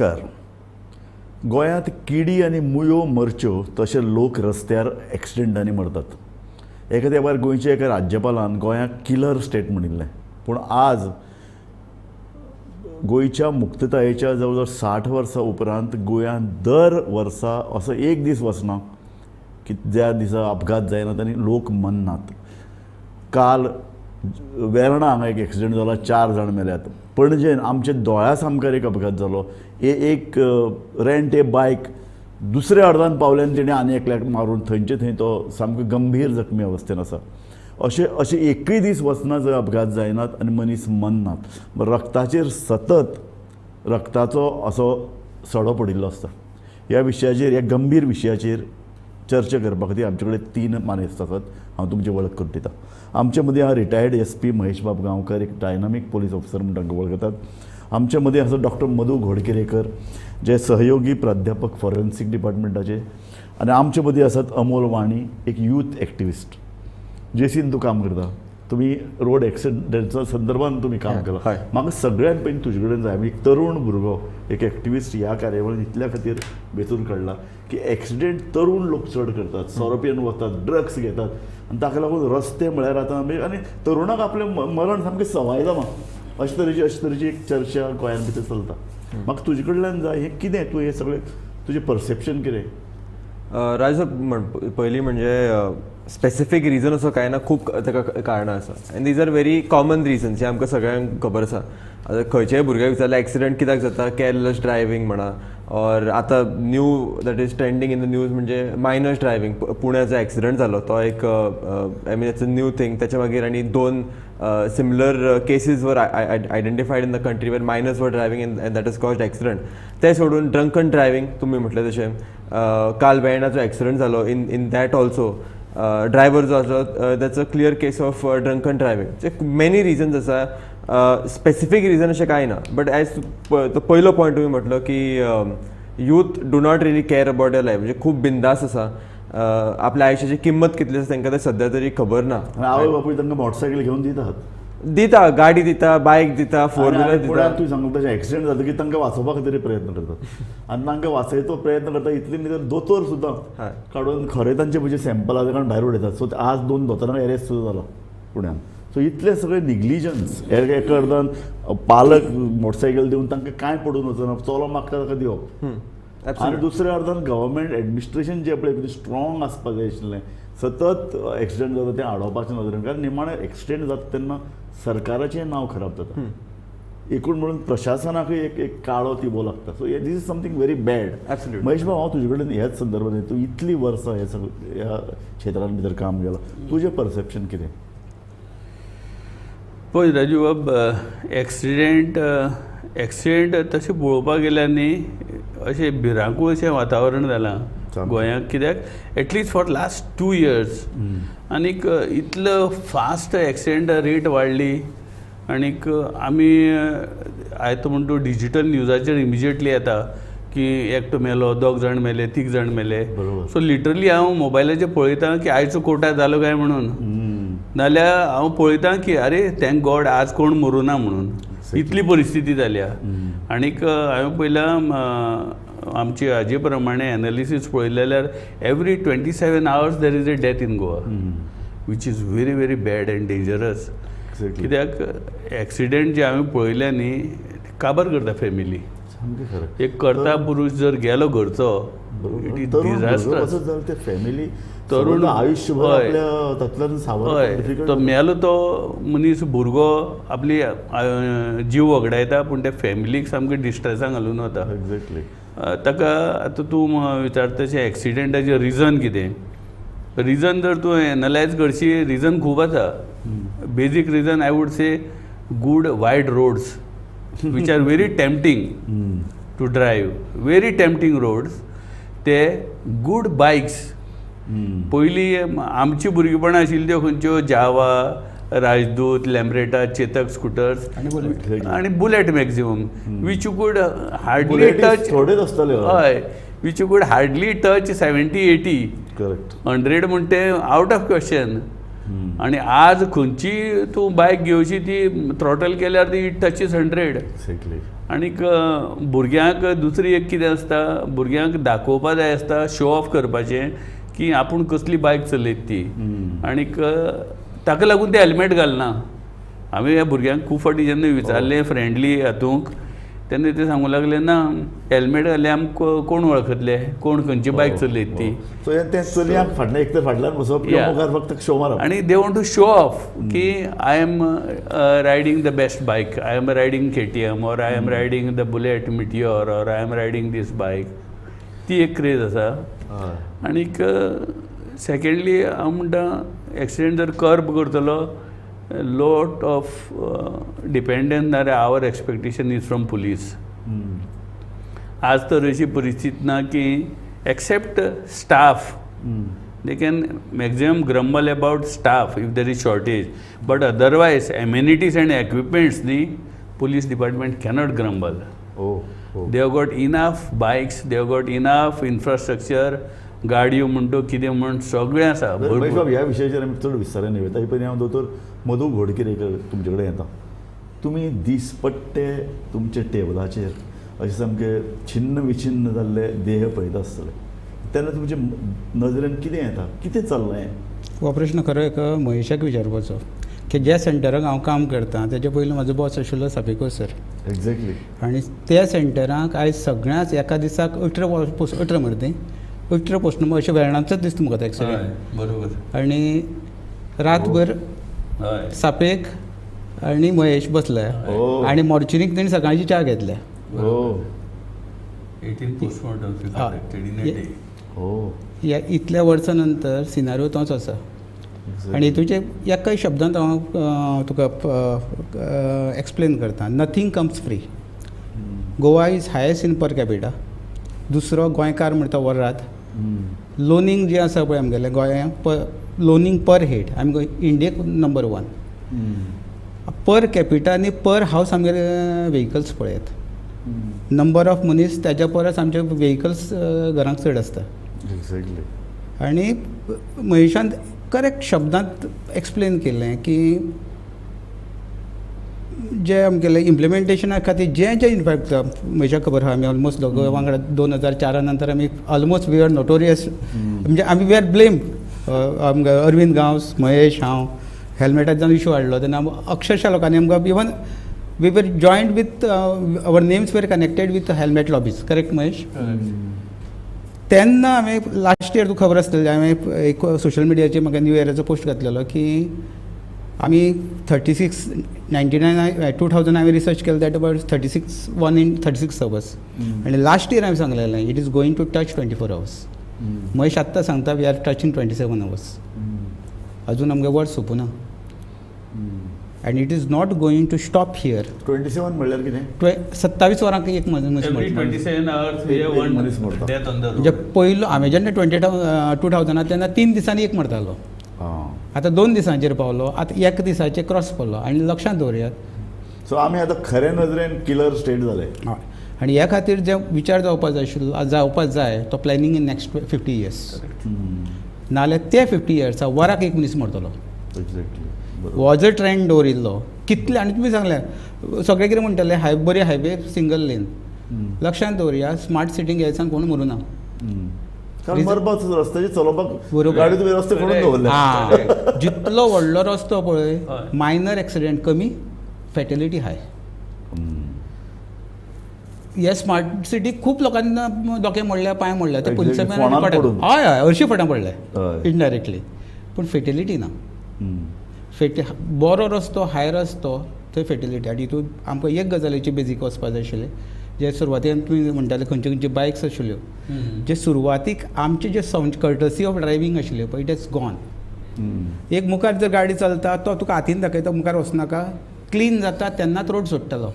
नमस्कार. गोंयांत किडी आनी मुयो मरच्यो तशे लोक रस्त्यार एक्सिडेंटांनी मरतात. एका तेंपार गोंयच्या एका राज्यपालान गोंयाक किलर स्टेट म्हणिल्लें, पूण आज गोंयच्या मुक्ततायेच्या जवळ जवळ 60 वर्सां उपरांत गोंयांत दर वर्सा असो एक दीस वचना की ज्या दिसा अपघात जायनात आनी लोक मरनात. काल वेर्णा हांगा एक एक्सिडेंट जालो, 4 जाण मेल्यात. पणजेन आमच्या दोळ्या सामकार एक अपघात जालो. एक रेंट ए बायक दुसऱ्या अर्दान पावल्यान तेणें आनी एकल्याक मारून थंयचे थंय तो सामको गंभीर जखमी अवस्थेन आसा. अशे एकूय दीस वचना जंय अपघात जायनात आनी मनीस मरनात. रक्ताचेर सतत रक्ताचो असो सडो पडिल्लो आसता. ह्या विशयाचेर, ह्या गंभीर विशयाचेर चर्चा करपा खातीर आमचे कडेन 3 मानेस्त आसात. हांव तुमची वळख करून दिता. आमचे मदीं हा रिटायर्ड SP महेश बाब गांवकर, एक डायनामीक पोलीस ऑफिसर म्हणून तांकां वळखतात. आमचे मदीं आसा डॉक्टर मधू घोडकेरेकर, जे सहयोगी प्राध्यापक फॉरेन्सीक डिपार्टमेंटाचे. आनी आमचे मदीं आसात अमोल वाणी, एक यूथ एक्टिविस्ट. जेसीन तूं काम करता, तुमी रोड एक्सिडेंटच्या संदर्भात तुमी काम केलां. म्हाका सगळ्यात पयलीं तुजे कडेन जाय, एक तरूण भुरगो, एक एक्टिविस्ट ह्या कार्यावळीन इतल्या खातीर वेचून काडला की एक्सिडेंट तरूण लोक चड करतात, सोरोप्यान वतात, ड्रग्स घेतात आनी ताका लागून रस्ते म्हळ्यार आतां आनी तरुणाक आपलें मरण सामकें सवाय जालां. अशे तरेची एक चर्चा गोंयान भितर चलता. म्हाका तुजे कडल्यान जाय हें कितें, तूं हें सगळें तुजें परसेप्शन कितें? राज पयलीं म्हणजे स्पेसिफीक रिजन असो कांय ना, खूब ताका कारणां आसा and these are very common reasons, हे आमकां सगळ्यांक खबर आसा. आतां खंयच्याय भुरग्याक विचारल्यार एक्सिडेंट कित्याक जाता, केअरलेस ड्रायव्हिंग म्हणा, और आतां new that is trending in the news म्हणजे मायनर्स ड्रायव्हिंग. पुण्याचो एक्सिडेंट जालो तो एक I mean it's a new thing. त्याच्या मागीर आनी 2 similar cases were identified in the country where minors were driving and that is caused accident. ते सोडून ड्रंकन ड्रायव्हिंग तुमी म्हटलें तशें. काल वेर्णाचो एक्सिडेंट जालो, इन दॅट ऑल्सो ड्रायव्हर जो आसलो that's a clear case of drunken driving. Many reasons आसा, स्पेसिफीक रिजन अशें कांय ना. बट एज तो पयलो पॉयंट तुमी म्हटलो की youth do not relief care about your life, म्हणजे खूब बिंदास आसा. आपल्या आयुश्याची किंमत कितली आसा तांकां ते सद्या तरी खबर ना. आवय बापूय तांकां मोटरसायकल घेवन दिता, गाडी दिता, बायक दिता, 4 व्हिलर दिता. तुवें सांगलें तशें एक्सिडेंट जाता की तांकां वाचोवपा खातीर प्रयत्न करतात आनी तांकां वाचयचो प्रयत्न करता. इतली न्ही तर दोतोर सुद्दां काडून खरें तांचे म्हणजे सॅम्पल आसा कारण भायर उडयतात. सो आज 2 दोतोरांक एरेस्ट सुद्दां जालो पुण्यान. सो इतले सगळे निग्लिजन्स. एका अर्दान पालक मोटरसायकल दिवन तांकां कांय पडून वचना, चलो मागता ताका दिवप. आनी दुसऱ्या अर्दान गव्हर्मेंट एडमिनिस्ट्रेशन जे पळय स्ट्रॉंग आसपाक जाय आशिल्लें, सतत एक्सिडेंट जाता तें आडोवपाचें नदरेन. कारण निमाणें एक्सिडेंट जाता तेन्ना सरकाराचें नांव खराब जाता. एकूण म्हणून प्रशासनाकूय एक काळो तिबो लागता. So this is something very bad. Mahesh भाऊ, हांव तुजे कडेन ह्याच संदर्भांत, तूं इतलीं वर्सां ह्या क्षेत्रांत भितर काम केलां, तुजें परसेप्शन कितें? पळय राजू बाब, एक्सिडेंट तशें पळोवपाक गेल्यार न्ही अशें भिरांकूळ अशें वातावरण जालां गोंयांत. कित्याक एटलिस्ट फॉर लास्ट 2 years आनीक इतलो फास्ट एक्सिडेंट रेट वाडली. आनीक आमी आयतो म्हणटा तूं डिजिटल न्यूजाचेर इमिजिएटली येता की एकटो मेलो, 2 जाण मेले, 3 जाण मेले. सो लिटरली हांव मोबायलाचेर पळयतां की आयचो कोर्टात जालो काय म्हणून, नाल्यार हांव पळयतां की आरे थँक गॉड आज कोण मरूं ना म्हणून. इतली परिस्थिती जाल्या. आनीक हांवें पयलां आमची हाजे प्रमाणे एनालिसीस पळयलें जाल्यार every 27 hours there is a death in Goa, which is very very bad end dangerous. कित्याक एक्सिडेंट जे हांवें पळयल्या न्ही काबार करता फॅमिली. एक कर्ता पुरुश जर गेलो घरचो, इट इज डिझास्टर. फॅमिली तरुण आयुश्यभर तो मेलो तो मनीस, भुरगो आपली जीव वगडायता, पूण त्या फॅमिलीक सामकें डिस्ट्रेसांत घालून वता. एक्झॅक्टली. ताका आतां तूं विचारता तशें एक्सिडेंटाचें रिजन कितें. रिजन जर तूं एनालायज करशी, रिजन खूब आसा. Basic reason I would say good wide roads which are very tempting to drive. Very tempting roads. ते गूड बायक्स. पयलीं आमची भुरगेपणां आशिल्ली त्यो खंयच्यो Jawa, Rajdoot, Lambretta, Chetak scooters आनी Bullet maximum, which you could hardly touch. हय, which you could hardly touch 70-80. Correct. 100 म्हणटा तें आउट ऑफ क्वेश्चन. आणि आज खंयची तूं बायक घेवची ती थ्रॉटल केल्यार ती टचीस 100. आनीक भुरग्यांक दुसरी एक कितें आसता, भुरग्यांक दाखोवपा जाय आसता, शो ऑफ करपाचें की आपूण कसली बायक चलयत ती. आनीक ताका लागून ते हेल्मेट घालना. हांवें ह्या भुरग्यांक खूब फावटी जेन्ना विचारलें फ्रेंडली हातूंक, तेन्ना ते सांगूंक लागले ना हेल्मेट घातले आमकां कोण वळखतले, कोण खंयची बायक चलयत ती. सो ते चलयांक फाटल्यान एक तर फाटल्यान बसप किंवा मुखार फक्त शो मारप. आनी they want to show off की I am riding the best bike, I am riding KTM or I am riding the Bullet Meteor or I am riding these bike. ती एक क्रेज आसा. आनीक सेकेंडली हांव म्हणटा accident जर कर्ब करतलो, lot of dependence on our expectation is from police. आज तर अशी परिस्थिती ना की except staff, they can maximum grumble about staff if there is shortage, but otherwise amenities and equipments the police department cannot grumble. They have got enough bikes, they have got enough infrastructure, गाडयो म्हणतो कितें म्हण सगळें आसा. ह्या विशयाचेर आमी चड विस्तारान येता. ही पयलीं हांव दोतोर मधू घोडकेरेकर तुमचे कडेन येता. तुमी दिसपट्टे तुमचे टेबलाचेर अशें सामकें छिन्न विछिन्न जाल्ले देह पळयता आसतले, तेन्ना तुमचे नजरेन कितें येता, कितें चल्लें? ऑपरेशन खरो एक महेशाक विचारपाचो की ज्या सेंटराक हांव काम करता तेच्या पयलीं म्हाजो बॉस आशिल्लो सापेको सर. एक्झॅक्टली. आनी त्या सेंटराक आयज सगळ्यांच एका दिसाक 18 मरे 18 पोस्ट नंबर अशें वेर्णाचोच दिसता म्हाका तो एक्सिडेंट. बरोबर. आनी रातभर सापेक आनी महेश बसले आनी मॉर्चरीक तेणी सकाळची च्या घेतल्या. 18 पोस्टमॉर्टम इतल्या वर्सां नंतर सिनारिओ तोच आसा. आनी हितूचे एकाय शब्दांत हांव तुका एक्सप्लेन करता. Nothing comes free. Goa is highest in per capita. दुसरो गोंयकार म्हणटा वर्रात. लोनिंग जें आसा पळय आमगेलें गोंयांत लोनिंग पर हेड आमी इंडियेक नंबर 1. पर कॅपिटा आनी पर हावस आमगेले व्हेहिकल्स पळयात. नंबर ऑफ मनीस त्याच्या परस आमचे व्हेहिकल्स घरांक चड आसता. एक्झॅक्टली. आनी महेशान करेक्ट शब्दांत एक्सप्लेन केलें की जे आमगेले इम्प्लिमेंटेशना खातीर जें इनफॅक्ट म्हज्या खबर आहा आमी ऑलमोस्ट दोगांय वांगडा 2004 नंतर आमी ऑलमोस्ट वी आर नोटोरियस. म्हणजे आमी वी आर ब्लेम आमकां अरविंद गांवस, महेश, हांव हेल्मेटाचो जेन्ना इशू हाडलो तेन्ना अक्षरशा लोकांनी आमकां even we were joint with our names were connected with helmet lobbies. Correct Mahesh? तेन्ना हांवें लास्ट इयर तुका खबर आसतलें हांवें एक सोशल मिडियाचेर म्हाका न्यू इयराचो पोस्ट घातलेलो की आमी 2000 हांवें रिसर्च केलें दॅट अबाउट 1 in 36 hours. आनी लास्ट इयर हांवें सांगलेलें it is going to touch 24 hours. Mahesh आत्तां सांगता वी आर टचिंग 27 hours. अजून आमगे वर्ड सोंपूना. आनी it is not going to stop here. 27 म्हणल्यार कितें? 27 वरांक एक मनीस म्हणजे पयलो हांवें जेन्ना 2000 तेन्ना 3 दिसांनी एक मरतालो. आतां 2 दिसांचेर पावलो. आतां 1 दिसाचेर क्रॉस पडलो. आनी लक्षांत दवरयात. सो आमी आतां खऱ्या नजरेन किलर स्टेट जाले. आनी ह्या खातीर जे विचार जावपाक जाय आशिल्लो जावपाक जाय तो प्लॅनिंग इन नेक्स्ट 50 years. नाजाल्यार ते 50 years वराक एक मनीस मरतलो. एक्झॅक्टली. हो जर ट्रेंड दवरिल्लो कितले. आनी तुमी सांगलें सगळे कितें म्हणटाले बरी हायवे सिंगल लेन. लक्षांत दवरया स्मार्ट सिटींग ह्या कोण मरूं ना. कारण मरपाक रस्त्याचेर चलोवपाक गाडी तुवें रस्ते करून दवरले. जितलो व्हडलो रस्तो पळय मायनर एक्सिडेंट कमी, फॅटेलिटी हाय. ह्या स्मार्ट सिटीक खूब लोकांना दोके मोडल्या, पांय मोडल्या. ते पुलिसांनी हय हरशीं फावटां पडले इनडायरेक्टली. पूण फेटेलिटी ना. बरो रस्तो हाय रस्तो थंय फेटेलिटी. आनी हितून आमकां एक गजालीची बेजीक वचपाक जाय आशिल्लें जे सुरवातेक तुमी म्हणटाले खंयचे खंयचे बायक्स आशिल्ल्यो जे सुरवातीक आमचे जे कर्टसी ऑफ ड्रायवींग आशिल्ले पळय इट इज गॉन. एक मुखार जर गाडी चलता तो तुका हातीन दाखयता मुखार वचनाका, क्लीन जाता तेन्नाच रोड सोडटलो.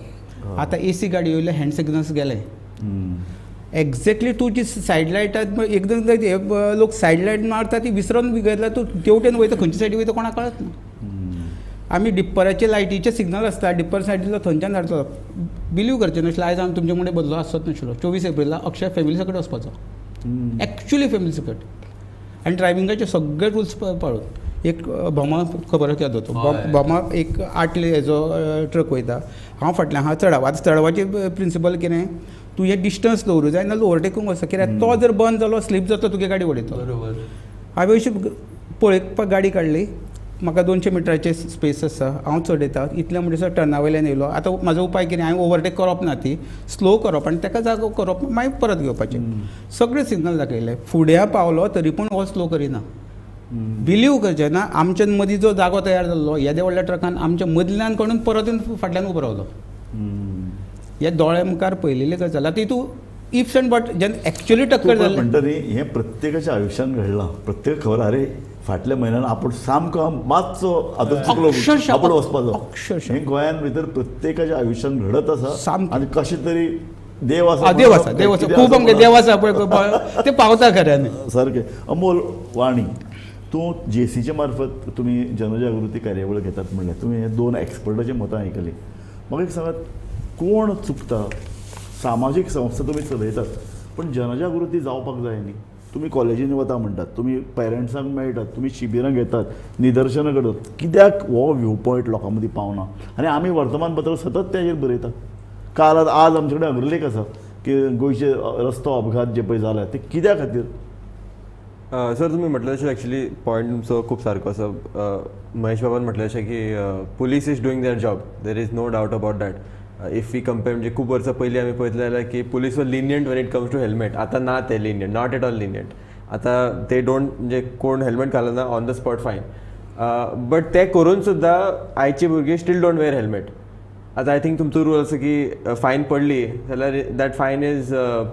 आतां AC गाडी येयल्यो, हँड सिग्नल्स गेले. एक्झॅक्टली तूं जी सायड लायटात एकदम लोक सायड लायट मारता ती विसरून बिगडला. तूं तेवटेन वयता खंयचे सायडीन वयता कोणाक कळत ना. आमी डिप्पराचे लायटीचे सिग्नल आसता डिप्पर सायडीतलो थंयच्यान धाडटलो. बिलीव करचें नाशिल्लें आयज हांव तुमचे मुडे बदलो आसत नाशिल्लो. 24 एप्रिलाक अक्षय फॅमिली सकट वचपाचो. एक्चुली फॅमिली सकट. आनी ड्रायविंगाचे सगळे रुल्स पाळून एक बोमा खबर आसा तो बोमा एक 8 हेजो ट्रक वयता, हांव फाटल्यान हांव चडाव. आतां चडावाची प्रिंसिपल कितें, तूं हे डिस्टन्स दवरूं जाय नाल्यार ओवरटेकूंक वचता, कित्याक तो जर बंद जालो स्लीप जाता तुगे गाडी उडयता. बरोबर. हांवें अशी पळयपाक गाडी काडली, म्हाका 200 मिटराचें स्पेस आसा, हांव चडयता इतल्या म्हणसर टर्ना वयल्यान येयलो. आतां म्हाजो उपाय कितें, हांवें ओवरटेक करप ना, ती स्लो करप आनी ताका जागो करप, मागीर परत घेवपाचें. सगळे सिग्नल दाखयले, फुडें पावलो तरी पूण हो स्लो करिना. बिलीव करचें ना, आमच्या मदीं जो जागो तयार जाल्लो येद्या व्हडल्या ट्रकान आमच्या मदल्यान कडून परत येवन फाटल्यान उबो रावलो. हे दोळे मुखार पळयलेले गजाल. आतां हितूं इफ्स एंड बट जेन्ना एक्चुअली टक्कर जाली म्हणटा न्ही, हें प्रत्येकाच्या आयुश्यान घडलां. प्रत्येक खबर अरे फाटल्या म्हयन्यान आपूण सामको मातसो आतां चुकलो आपूण वचपाचो. हें गोंयान भितर प्रत्येकाच्या आयुश्यान घडत आसा. आनी कशें तरी देव आसा, देव आसा, देव आसा, खूब आमगे देव आसा पळय, ते पावता खऱ्यान. सारकें. अमोल वाणी, तूं JCच्या मार्फत तुमी जनजागृती कार्यावळ घेतात म्हणलें, तुमी हे 2 एक्सपर्टाचीं मतां आयकलीं. म्हाका एक सांगात, कोण चुकता? सामाजीक संस्था तुमी चलयतात, पण जनजागृती जावपाक जाय न्ही. तुमी कॉलेजींनी वता म्हणटात, तुमी पेरंट्सांक मेळटात, तुमी शिबिरां घेतात, निदर्शनां करतात, कित्याक हो व्यू पॉयंट लोकां मदीं पावना? आनी आमी वर्तमानपत्र सतत तेजेर बरयतात. काल आज आमचे कडेन अग्रलेख आसा की गोंयचे रस्तो अपघात जे पळय जाल्यात ते कित्या खातीर. सर तुम्ही म्हटलं तशें एक्चुली पॉयंट तुमचो खूब सारको आसा. महेश बाबान म्हटलें अशें की police is doing their job, there is no doubt about that. If we compare, म्हणजे खूब वर्सां पयलीं आमी पळयतलें जाल्यार की police were lenient when it comes to helmet. आतां ना ते lenient, not at all lenient. आतां ते डोंट, म्हणजे कोण हेल्मेट घालना on the spot fine. But ते करून सुद्दां आयची भुरगीं स्टील डोंट वेअर हेल्मेट. आतां आय थिंक तुमचो रूल आसा की फायन पडली जाल्यार that fine is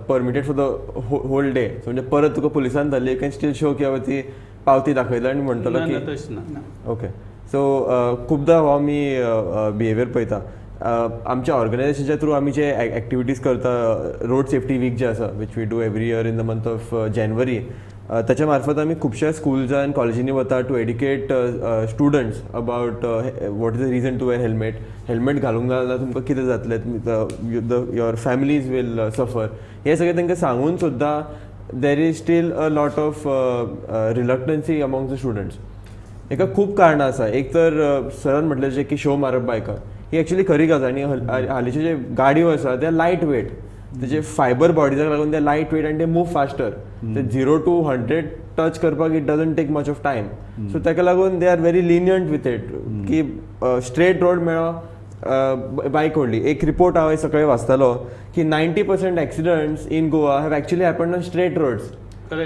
permitted for the whole day. So म्हणजे परत तुका पुलिसान धरली, यू कॅन स्टील शो की ती पावती दाखयता आनी म्हणटलो की ओके. सो खुबदां हो आमी बिहेवियर पळयता. आमच्या ऑर्गनायझेशनच्या थ्रू आमी जे एक्टिविटीज करता, रोड सेफ्टी वीक जे आसा which we do every year in the month of January, त्याच्या मार्फत आमी खुबश्या स्कूल्स आनी कॉलेजींनी वता to educate students about what is the reason to wear helmet. Helmet घालूंक ना तुमकां कितें जातलें, योर फॅमिलीज वील सफर, हे सगळें तांकां सांगून सुद्दां there is still a lot of reluctance among the students. हेका खूब कारणां आसा. एक तर सरान म्हटलें जशें की शो मारप बायकार, ही एक्चुली खरी गजाल. आनी हालींच्यो जे गाडयो आसा ते लायट वेट, तेजे फायबर बॉडीजाक लागून ते लायट वेट आनी ते मूव फास्टर. ते 0 to 100 टच करपाक it doesn't take much of time. So ताका लागून they are very lenient with it की स्ट्रेट रोड मेळो बायक व्हडली. एक रिपोर्ट हांव सकाळीं वाचतालो की 90% accidents in Goa have actually happened on straight roads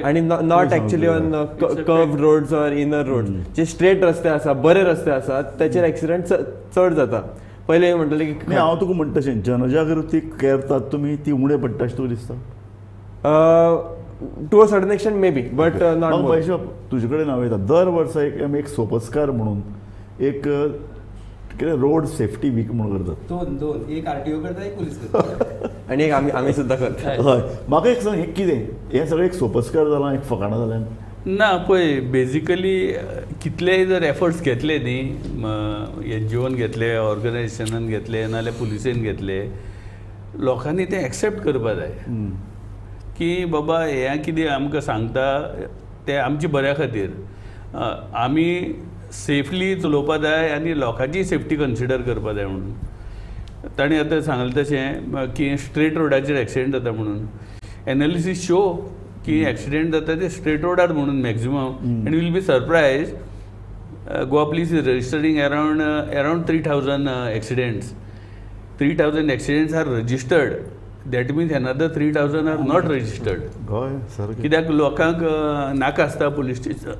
आणि not actually on curved roads or inner roads. जे स्ट्रेट रस्ते आसा, बरे रस्ते आसात, त्याचेर एक्सिडंट चड जाता. पहिले म्हणटले की हांव तुका म्हणटा तशें जनजागृती करतात तुमी, ती उणें पडटा अशें तुका दिसता? To a certain extent maybe, but not more. तुजे कडेन हांव येता दर वर्सा एक सोपस्कार म्हणून एक कितें रोड सेफ्टी वीक म्हणून करतात. दोन एक RTO करता, एक पुलीस करता आनी एक आमी सुद्दां करता. हय, म्हाका एक सांग, हें कितें हें सगळें एक सोपस्कार जालां, एक फकाणां जाल्यान? ना पळय, बेजिकली कितलेय जर एफर्ट्स घेतले न्ही, NGOन घेतले, ऑर्गनायझेशनान घेतले, नाल्यार पुलिसेन घेतले, लोकांनी ते एक्सेप्ट करपा जाय की बाबा हें कितें आमकां सांगता ते आमच्या बऱ्या खातीर. आमी सेफली चलोवपा जाय आनी लोकांची सेफ्टी कन्सिडर करपा जाय म्हणून. ताणें आतां सांगलें तशें की स्ट्रेट रोडाचेर एक्सिडेंट जाता म्हणून. एनालिसीस शो की एक्सिडेंट जाता ते स्ट्रेट रोडार म्हणून maximum. And will be surprise, Goa police is registering around 3000 accidents. 3000 accidents are registered, that means another 3000 are not registered. हय सारकें. कित्याक लोकांक नाका आसता पुलीस स्टेशन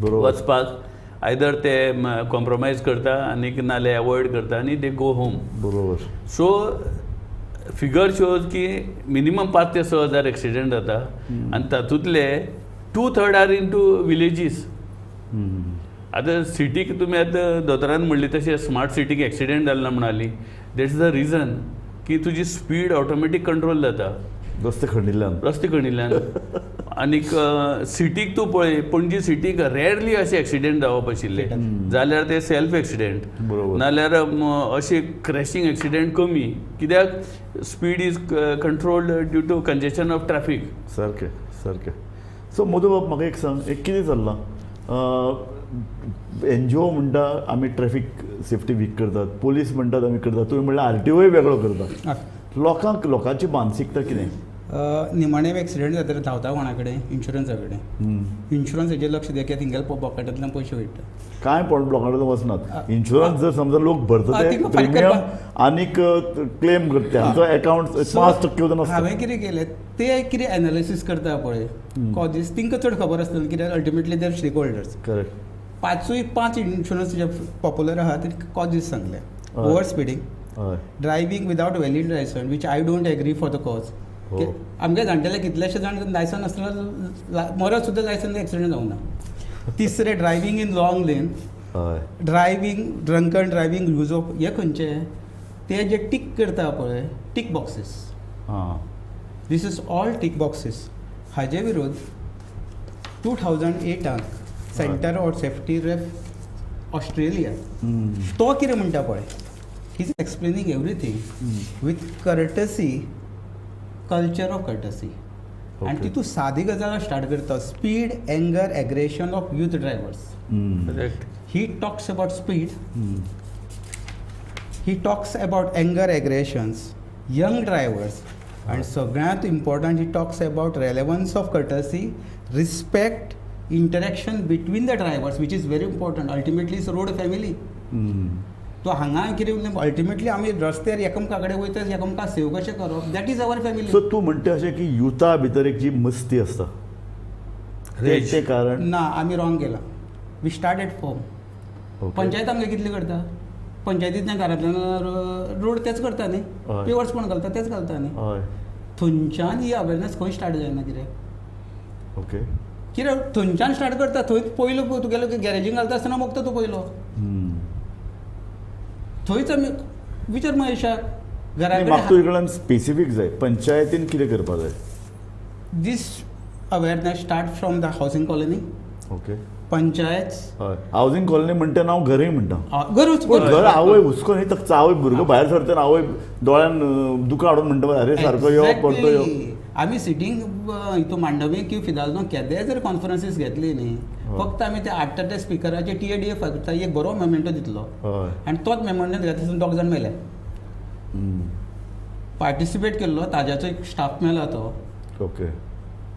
वचपाक, आयदर ते कॉम्प्रोमायज करता आनीक नाल्यार एवॉयड करता आनी दे गो होम. बरोबर. सो फिगर शोज की मिनिमम 5 ते 6000 एक्सिडेंट जाता आनी तातूंतले 2/3 आर इन टू विलेजीस. आतां सिटीक तुमी आतां दोतोरान म्हणली तशें स्मार्ट सिटीक एक्सिडेंट जालना म्हणाली, दॅट्स द रिजन की तुजी स्पीड ऑटोमॅटीक कंट्रोल जाता रस्ते खणिल्ल्यान. आनीक सिटीक तूं पळय, पणजी सिटीक रेरली अशे एक्सिडेंट जावप आशिल्ले, जाल्यार ते सेल्फ एक्सिडेंट, नाल्यार अशे क्रॅशींग एक्सिडेंट कमी, कित्याक speed is controlled due to congestion of traffic. सारकें. सो मधू बाब, म्हाका एक सांग, एक कितें चल्लां NGO म्हणटा आमी ट्रॅफिक सेफ्टी वीक करतात, पोलीस म्हणटात आमी करतात, तुवें म्हणल्यार RTOय वेगळो करता. लोकांची मानसिकता कितें? निमाणे एक्सिडेंट जाता धांवता कोणा कडेन? इन्शुरन्सा कडेन. इन्शुरन्स हेजेर लक्ष दिया कित्याक थिंगेल्या पॉकेटांतल्यान पयशे वयता. कांय ब्लॉकांत वचनात. इन्शुरन्स जर समजा लोक भरता ते प्रिमियम आनीक क्लेम करता तांचो अकाउंट 5% उदक आसता. हांवें कितें केलें ते कितें एनालिसीस करता पळय कॉजीस तांकां चड खबर आसतलें कित्याक ultimately their stakeholders. Correct. 5 insurance जे पॉप्युलर आहा ते कॉजीस सांगले. Over speeding, driving without valid licence which I don't agree for the cause. आमगे जाणटेले कितलेशे जाण लायसन नासतना मरत सुद्दां लायसन एक्सिडेंट जावना. तिसरे driving in long lane, driving drunken driving use of हे खंयचे ते जे टीक करता पळय tick boxes. This is all tick boxes. हाजे विरोध 2008 centre of safety ref Australia तो कितें म्हणटा पळय he is explaining everything with courtesy, culture of courtesy. आनी तितून सादी गजाल स्टार्ट करता speed, anger, aggression of youth drivers. He talks about speed, he talks about anger, aggressions, young drivers आनी सगळ्यांत important he talks about relevance of courtesy, respect, interaction between the drivers which is very important. Ultimately is road family. तो हांगा कितें उरलें ultimately आमी रस्त्यार एकामेका कडेन वयता एकामेकाक सेव कशें करप that is our family. So तूं म्हणटा अशें की युथा भितर एक जी मस्ती आसता तेचें कारण ना आमी रॉंग केला. We start at home. Panchayat आमगे कितली करता? पंचायतींतल्या घरांतल्यान रोड तेच करता न्ही, पेवर्स कोण घालता तेच घालता न्ही. थंयच्यान ही अवेरनेस खंय स्टार्ट जायना कितें? ओके. कित्याक थंयच्यान स्टार्ट करता थंय पयलो तुगेलो गॅरेजींग घालता आसतना मोगता तूं पयलो थंयच आमी विचार महेशाक घरा म्हाका तुजे कडल्यान स्पेसिफीक जाय पंचायतीन कितें करपाक जाय? This awareness start from the housing colony. Okay. Panchayat हय हावसिंग कॉलनी म्हणटा हांव घरय म्हणटा. घरूच घर आवय हुस्को न्ही तक आवय भुरगो भायर सरतना आवय दोळ्यान दुकां हाडून म्हणटा अरे सारको यो पडतो यो. आमी सिटींग हितून मांडवी किंवा फिदालनो केदेंय जर कॉन्फरन्सीस घेतली न्ही फक्त आमी ते 8 स्पिकराचे TADA फक्त एक बरो मेमेंटो दितलो आनी तोच मेमेंटो घेतलो 2 जाण मेले. पार्टिसिपेट केल्लो ताज्याचो एक स्टाफ मेला तो. ओके.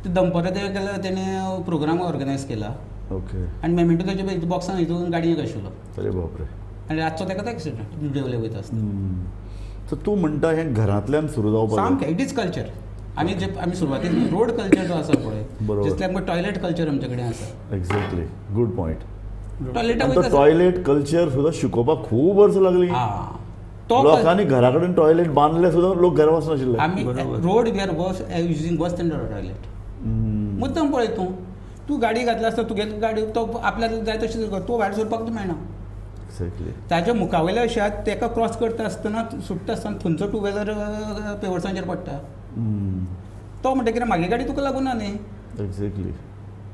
ते दनपारां ते केला तेणे प्रोग्राम ऑर्गनायज केला. ओके. आनी मेमेंटो तेजे बॉक्सान हितून गाडयेक आशिल्लो. अरे बापरे. आनी रातचो ताका एक्सिडेंट देंवले वयता आसतना. सो तूं म्हणटा हें घरांतल्यान सुरू जावपाक सामकें इट इज कल्चर. आमी सुरवातेक रोड कल्चर जो आसा पळय जसले आमकां टॉयलेट कल्चर आमचे कडेन आसा. एक्झॅक्टली. Good point. टॉयलेटाक टॉयलेट कल्चर सुद्दां शिकोवपाक खूब वर्सां लागली. लोकांनी घरा कडेन टॉयलेट बांदले सुद्दां लोक घरा वचनाशिल्ले. आमी road we are using bus standard toilet. मुद्दम पळय तूं गाडी घातला आसता तुगेली गाडी तो आपल्याक जाय तशी तूं भायर सरपाक मेळना. एक्झॅक्टली. ताच्या मुखावयल्या अशात ताका क्रॉस करता आसतना सुट्टा आसतना थंयचो 2 व्हिलर पेवर्सांचेर पडटा. तो म्हणटा कितें म्हागे गाडी तुका लागूना न्ही. Exactly.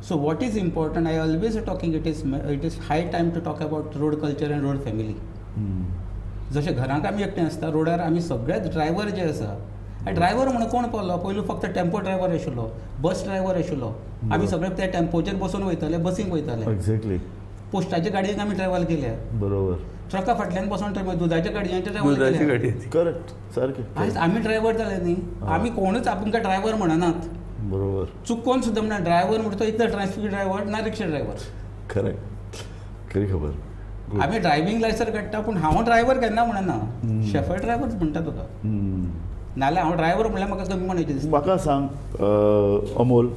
So what is important I always talking it is high time to talk about road culture and road family. जशें घरांक आमी एकटें आसता रोडार आमी सगळे ड्रायव्हर जे आसा ड्रायव्हर म्हणून कोण पडलो पयलू फक्त टेम्पो ड्रायव्हर आशिल्लो बस ड्रायव्हर आशिल्लो. आमी सगळे त्या टेम्पोचेर बसून वयताले बसींक वयताले. एक्झॅक्टली. पोस्टाच्या गाडयेक आमी ट्रॅव्हल केल्या. बरोबर. ट्रका फाटल्यान बसून दुदाच्या गाडयांचेर ट्रॅव्हल केल्या. करेक्ट. सारकें. आयज आमी ड्रायव्हर जाले न्ही आमी कोणूच आमकां ड्रायव्हर म्हणनात. बरोबर. चुकोन सुद्दां म्हणा ड्रायव्हर म्हणटा तो एकदा ट्राफिक ड्रायव्हर ना रिक्षा ड्रायव्हर. करेक्ट. खरी खबर. आमी ड्रायव्हिंग लायसन काडटा पूण हांव ड्रायव्हर केन्ना म्हणना शेफर ड्रायव्हर म्हणटा तुका. नाल्यार हांव ड्रायव्हर म्हणल्यार म्हाका कमी म्हणायचें दिसता. म्हाका सांग अमोल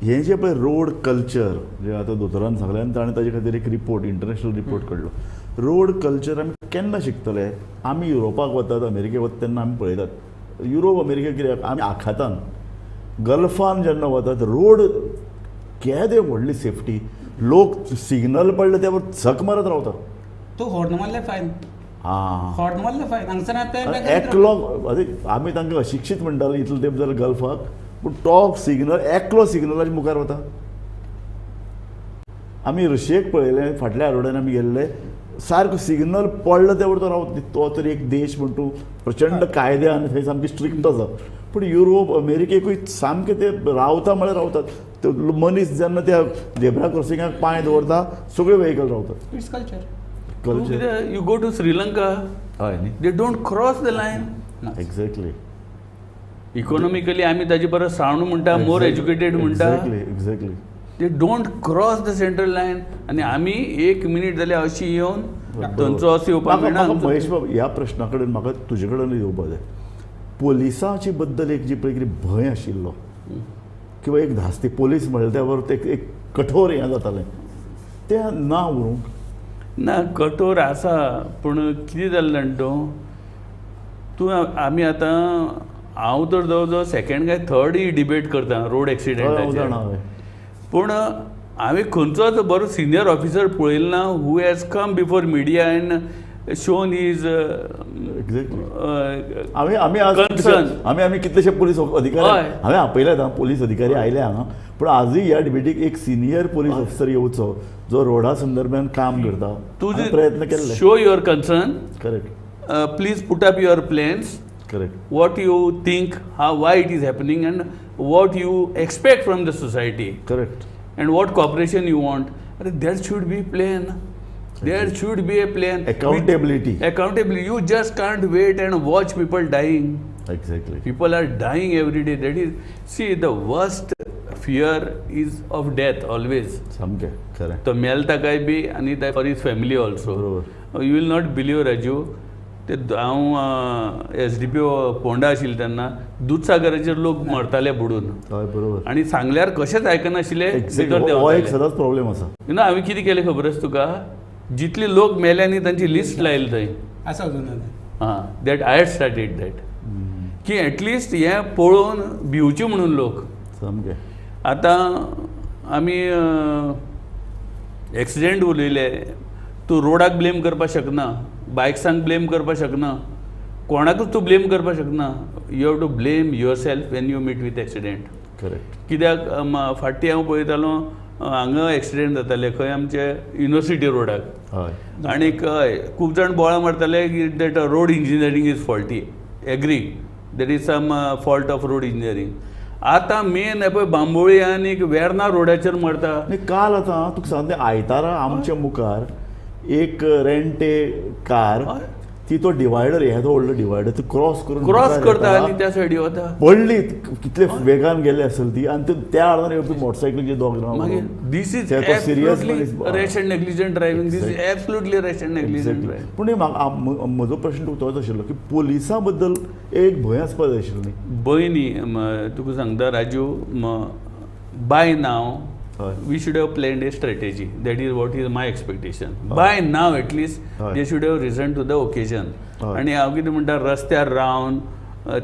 हें जें पळय रोड कल्चर जें आतां दोतोरान सांगलें आनी ताणें ताजे खातीर एक रिपोर्ट इंटरनॅशनल रिपोर्ट काडलो. रोड कल्चर आमी केन्ना शिकतले? आमी युरोपाक वतात अमेरिकेक वतात तेन्ना आमी पळयतात युरोप अमेरिका कित्याक आमी आखातान गल्फान जेन्ना वतात रोड केदें व्हडली सेफ्टी. लोक सिग्नल पडले त्या झक मारत रावता. तूं हॉर्न मारले फायन. हॉर्न मारले फायन हांगसर एकलो आमी तांकां अशिक्षीत म्हणटाले इतलो तेंप जालें गल्फाक पूण तो सिग्नल एकलो सिग्नलाच्या मुखार वता. आमी रशियेक पळयलें फाटल्या आठवड्यान आमी गेल्ले सारको सिग्नल पडलो त्या तो रावता तो तरी एक देश म्हण तूं प्रचंड कायदे आनी थंय सामकी स्ट्रिक्ट आसा पूण युरोप अमेरिकेकूय सामके ते रावता म्हळ्यार रावतात तो मनीस जेन्ना त्या झेब्रा क्रॉसिंगाक पांय दवरता सगळे व्हेकल रावतात it's culture. Culture you go to Sri Lanka हय न्ही they don't cross the line. Exactly economically आमी ताजे परस सावंड म्हणटा मोर एज्युकेटेड म्हणटा exactly they don't cross the central line आनी आमी 1 मिनीट जाल्यार अशी येवन थंयचो असो येवपाक म्हाका मेळना. महेश बाब ह्या प्रश्ना कडेन म्हाका तुजे कडेन येवपाक जाय पोलिसांचे बद्दल एक जी पळय कितें भंय आशिल्लो किंवा एक धास्ती पोलीस म्हणले त्या बरोबर एक कठोर हें जातालें तें ना उरूंक ना कठोर आसा पूण कितें जालें जाणा तूं आमी आतां हांव तर जवळ जवळ सेकंड काय थर्ड ही डिबेट करता रोड एक्सिडेंटाचेर पूण हांवें खंयचोच बरो सिनियर ऑफिसर पळयलो ना who has come before media and shown his आमी कितलेशे पोलीस अधिकारी हांवें आपयल्यात पोलीस अधिकारी आयले हांगा पूण आजूय ह्या डिबेटीक एक सिनियर पोलीस ऑफिसर येवचो जो रोडा संदर्भान काम करता तुजे प्रयत्न केल्ले. Show your concern. Correct. Please put up your plans. Correct. What you think, why it is happening, and what you expect from the society. Correct. And what cooperation you want. There should be plan. There should be a plan. Accountability. Accountability. You just can't wait and watch people dying. Exactly. People are dying every day. That is, see, the worst fear is of death always. सामकें खरें. तो मेलता काय बी आनी for his family also. You will not believe, Raju. ते हांव SDPO Ponda आशिल्ले तेन्ना दूदसागराचेर लोक मरताले बुडून. हय बरोबर. आनी सांगल्यार कशेंच आयकनाशिल्ले भितर ते हो एक सदांच प्रॉब्लेम आसा. हांवें कितें केलें खबर आसा तुका जितले लोक मेले न्ही तांची लिस्ट लायली थंय. आसा अजून. हां that I had started that की एटलिस्ट हें पळोवन भिवचे म्हणून लोक. सामकें. आतां आमी एक्सिडेंट उलयले तूं रोडाक ब्लेम करपाक शकना बायक्सांक ब्लेम करपाक शकना कोणाकूच तूं ब्लेम करपाक शकना. You have to blame yourself when you meet with accident. Correct. कित्याक फाटीं हांव पळयतालो हांगा एक्सिडेंट जाताले खंय आमचे युनिवर्सिटी रोडाक. हय. आनीक खूब जाण बोवाळ मारताले की that road engineering is faulty. Agree there is some fault of road engineering. आतां मेन हे पळय बांबोळी आनीक वेर्ना रोडाचेर मरता. काल आतां तुका सांगता आयतारा आमच्या मुखार एक रेंटे कार ती तो डिवायडर येदो व्हडलो डिवायडर ती क्रॉस करता आनी त्या सायडी वता पडली कितले वेगान गेले आसली ती आनी त्या अर्दान येवपी मोटरसायकलीचे दोग मागीर this is seriously rash and negligent driving. This is absolutely rash and negligent driving. पूण म्हजो प्रश्न तुका तोच आशिल्लो की पुलिसां बद्दल एक भंय आसपाक जाय आशिल्ली. भंय न्ही तुका सांगता राजू बाय नाव we should have planned a strategy. That is what is my expectation. By now at least they should have risen to the occasion. आणि हांव कितें म्हणटा रस्त्यार रावन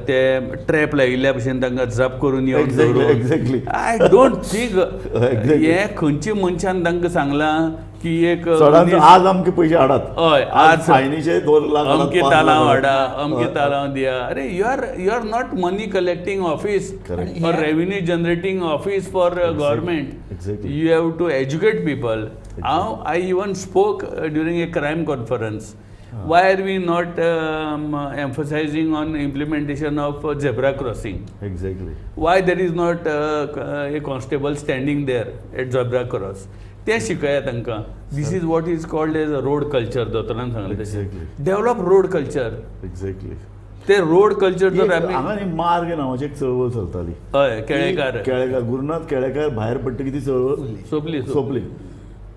ते ट्रॅप लायिल्ल्या भशेन तांकां जप करून येवप. एक्झॅक्टली. आय डोंट थिंक हे खंयच्या मनशान तांकां सांगलां की एक आज आमचे पयशे हाडात. हय आज फायनीचे 2 लाख अमके तालांव हाडा अमके तालांव दिया. अरे you are not money collecting office or revenue generating office for government. Exactly. You have to educate people. I even spoke during a crime conference. Why are we not emphasizing on implementation of zebra crossing? Exactly. Why there is not a constable standing there at zebra cross? ते शिकया तांकां. This is what is called as a road culture. दोतोरान सांगलें तशें. Develop road culture. Exactly. ते road culture जर हांगा न्ही मार्ग नांवाची एक चळवळ चलताली. हय केळेकार गुरुनाथ केळेकार भायर पडटा की ती चळवळ सोंपली.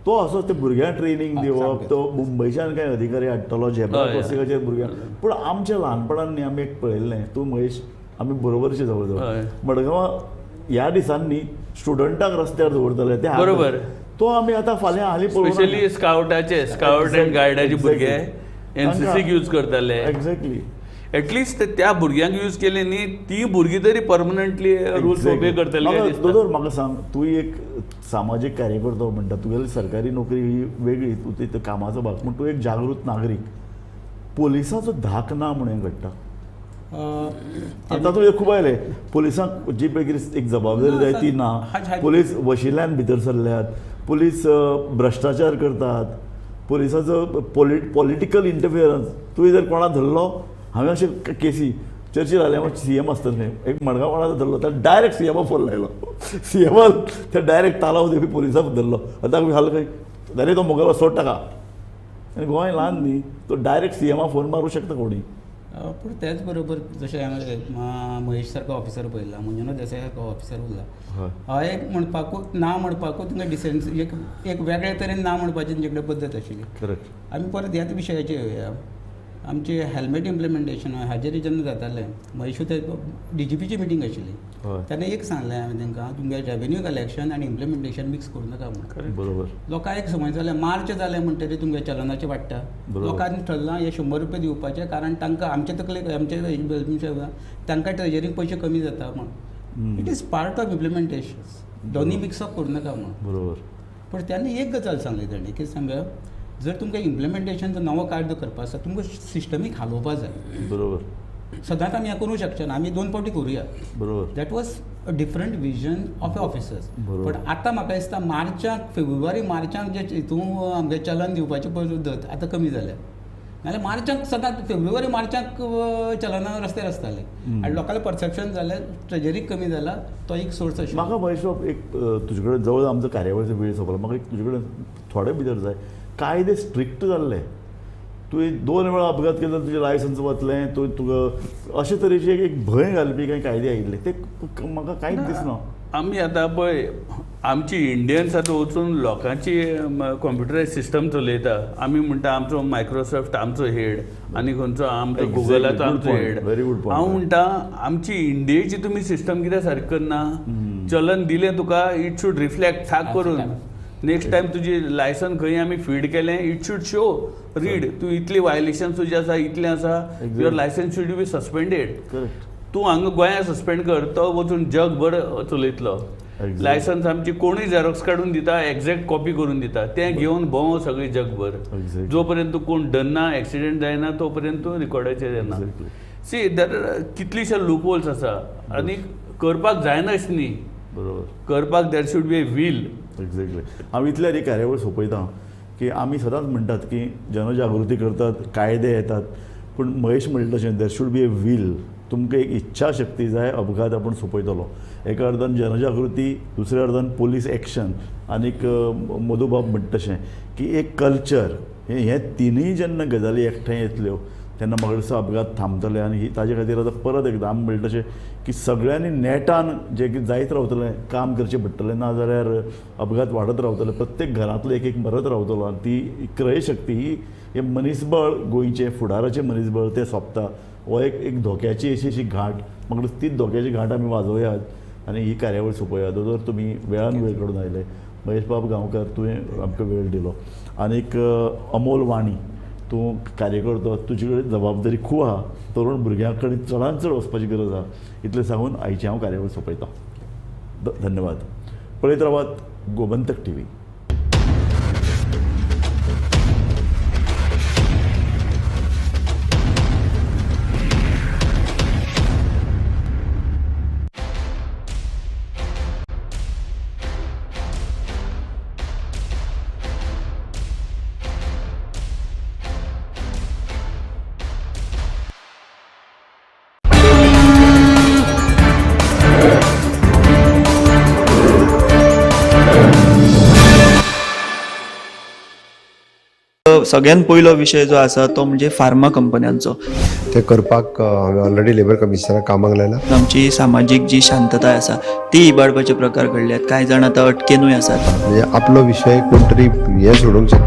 तो असो ते भुरग्यांक ट्रेनिंग दिवप तो मुंबयच्यान कांय अधिकारी हाडटलो झेब्रा क्रॉसिंगाचेर भुरग्यांक. पूण आमच्या ल्हानपणान न्ही आमी एक पळयल्लें तूं महेश आमी बरोबरशे जवळ जवळ मडगांवां ह्या दिसांनी स्टुडंटाक रस्त्यार दवरताले ते बरोबर. तो आमी आतां फाल्यां हालीं स्पेशली स्काउट एंड गायडाचे भुरगे NCCक यूज करताले. एक्झॅक्टली. एटलिस्ट त्या भुरग्यांक यूज केले न्ही ती भुरगीं तरी परमनंटली रूल्स ओबे करतले. दोतोर म्हाका सांग तूं एक सामाजीक कार्यकर्तो म्हणटा तुगेली सरकारी नोकरी ही वेगळी तूं तितूं कामाचो भाग पूण तूं एक जागृत नागरीक. पोलिसांचो धाक ना म्हणून घडटा. आतां तुवें खूब आयले पोलिसांक जी पळय कितें एक जबाबदारी जाय ती ना. पुलीस वशिल्यान भितर सरल्यात. पुलीस भ्रश्टाचार करतात. पुलिसाचो पॉलिटिकल इंटरफियरन्स तुवें जर कोणा धरलो हांवें अशे केसी चर्चील जाल्यार CM आसता न्ही एक मडगांव कोणा धरलो तर डायरेक्ट CMा फोन लायलो CMा ते डायरेक्ट तालाव दिवपी पुलिसाक धरलो आतां हाल खंय जाल्यार तो मुगेलो सोड ताका आनी गोंय ल्हान न्ही तो डायरेक्ट CMा फोन मारूं शकता कोणी. पूण त्याच बरोबर जशें हांवें महेश सारको ऑफिसर पळयला मंजुनाथ देसाय सारको ऑफिसर उरला हांव एक म्हणपाकूच ना म्हणपाकूच तुमकां डिसेंसी एक वेगळे तरेन ना म्हणपाची तेंचे कडेन पद्दत आशिल्ली. करेक्ट. आमी परत ह्याच विशयाचेर येवया आमचे हेल्मेट इम्प्लिमेंटेशन हाजेर जेन्ना जातालें महेशू ते DGPची मिटींग आशिल्ली तेन्ना एक सांगलें हांवें तांकां तुमगे रेवेन्यू कलेक्शन आनी इम्प्लिमेंटेशन मिक्स करूं नाका म्हणून. बरोबर. लोकांक एक समज जालें मार्च जालें म्हणटकीर तुमगे चलनाचें वाडटा लोकांनी ठरलां हे 100 रुपया दिवपाचें कारण तांकां आमचे तकलेक आमचे तांकां ट्रेजरीक पयशे कमी जाता म्हण it is part of implementation दोनी मिक्सअप करूं नाका म्हण. बरोबर. पण त्यांनी एक गजाल सांगली तांणी कितें सांगया जर तुमकां इम्प्लिमेंटेशनचो नवो कायदो करपा आसा तुमकां सिस्टमीक हालोवपा जाय. बरोबर. सदांच आमी हें करूंक शकचे ना आमी 2 फावटी करुया. बरोबर. That was a different vision of officers. बरोबर. पण आतां म्हाका दिसता मार्चाक जे हितून आमगे चलन दिवपाची पद्दत आतां कमी जाल्या नाल्यार मार्चाक सदांच मार्चाक चलनां रस्त्यार आसताले आनी लोकांचें परसेप्शन जालें ट्रेजरीक कमी जाला तो एक सोर्स आशिल्लो. म्हाका महेश एक तुजे कडेन जवळ आमचो कार्यावळीचो वेळ सोंपलो म्हाका एक तुजे कडेन थोडे भितर जाय कायदे स्ट्रिक्ट जाल्ले तुवें 2 वेळा अपघात केलो तुजें लायसन्स वतलें तुका अशे तरेचे एक भंय घालपी कांय कायदे आयिल्ले ते म्हाका कांयच दिसना. आमी आतां पळय आमची इंडियन्स आतां वचून लोकांची कॉम्प्युटरायज सिस्टम चलयता आमी म्हणटा आमचो मायक्रोसॉफ्ट आमचो हेड आनी खंयचो आमचो गुगलाचो आमचो हेड. हांव म्हणटा आमची इंडियेची तुमी सिस्टम कित्याक सारकी करना चलन दिलें तुका इट शूड रिफ्लेक्ट थाक करून नेक्स्ट टायम तुजी लायसन खंय आमी फीड केलें इट शूड शो रीड तूं इतली वायलेशन तुजें आसा इतलें आसा your licence should be suspended. तूं हांगा गोंयांत सस्पेंड कर तो वचून जगभर चलयतलो. लायसन्स आमची कोणूय झेरॉक्स काडून दिता एक्झॅक्ट कॉपी करून दिता तें घेवन भोंव सगळी जगभर जो पर्यंत तूं कोण डन्ना एक्सिडेंट जायना तो पर्यंत तूं रिकॉर्डाचेर येना. सी देर कितलीशे लूप होल्स आसा आनी करपाक जायनाच न्ही. बरोबर. करपाक there should be a will. Exactly. हांव इतल्यार ही कार्यावळ सोंपयतां की आमी सदांच म्हणटात की जनजागृती करतात कायदे येतात पूण महेश म्हणटा तशें देर शूड बी ए वील. तुमकां एक इच्छा शक्ती जाय अपघात आपूण सोंपयतलो. एका अर्दान जनजागृती दुसऱ्या अर्दान पोलीस एक्शन आनीक मधुबाब म्हणटा तशें की एक कल्चर हे तिनूय जेन्ना गजाली एकठांय येतल्यो तेन्ना म्हाका दिसता अपघात थांबतले आनी ताजे खातीर आतां परत एकदां आमी म्हणटा तशें की सगळ्यांनी नेटान जें कितें जायत रावतलें काम करचें पडटलें नाजाल्यार अपघात वाडत रावतले प्रत्येक घरांतलो एक मरत रावतलो आनी ती क्रयशक्ती ही हे मनीसबळ गोंयचें फुडाराचें मनीसबळ तें सोंपता. हो एक धोक्याची अशी घाट म्हाका दिसता तीच धोक्याची घाट आमी वाजोवयात आनी ही कार्यावळ सोंपयात. दोतोर तुमी वेळान वेळ काडून आयले. महेश बाब गांवकार तुवें आमकां वेळ दिलो आनीक अमोल वाणी तूं कार्यकर्तो तुजे कडेन जबाबदारी खूब आहा तरूण भुरग्यां कडेन चडांत चड वचपाची गरज आहा इतलें सांगून आयची हांव कार्यावळ सोंपयतां. धन्यवाद. पळयत रावात गोमंतक TV. सगळ्यात पयलो विशय जो आसा तो म्हणजे फार्मा कंपन्यांचो. ते करपाक हांवें ऑलरेडी लेबर कमिशनराक कामाक लायला. आमची सामाजीक जी शांतताय आसा ती इबाडपाचे प्रकार घडल्यात. कांय जाण आतां अटकेनूय आसात. म्हणजे आपलो विशय कोण तरी हें सोडूंक शकता.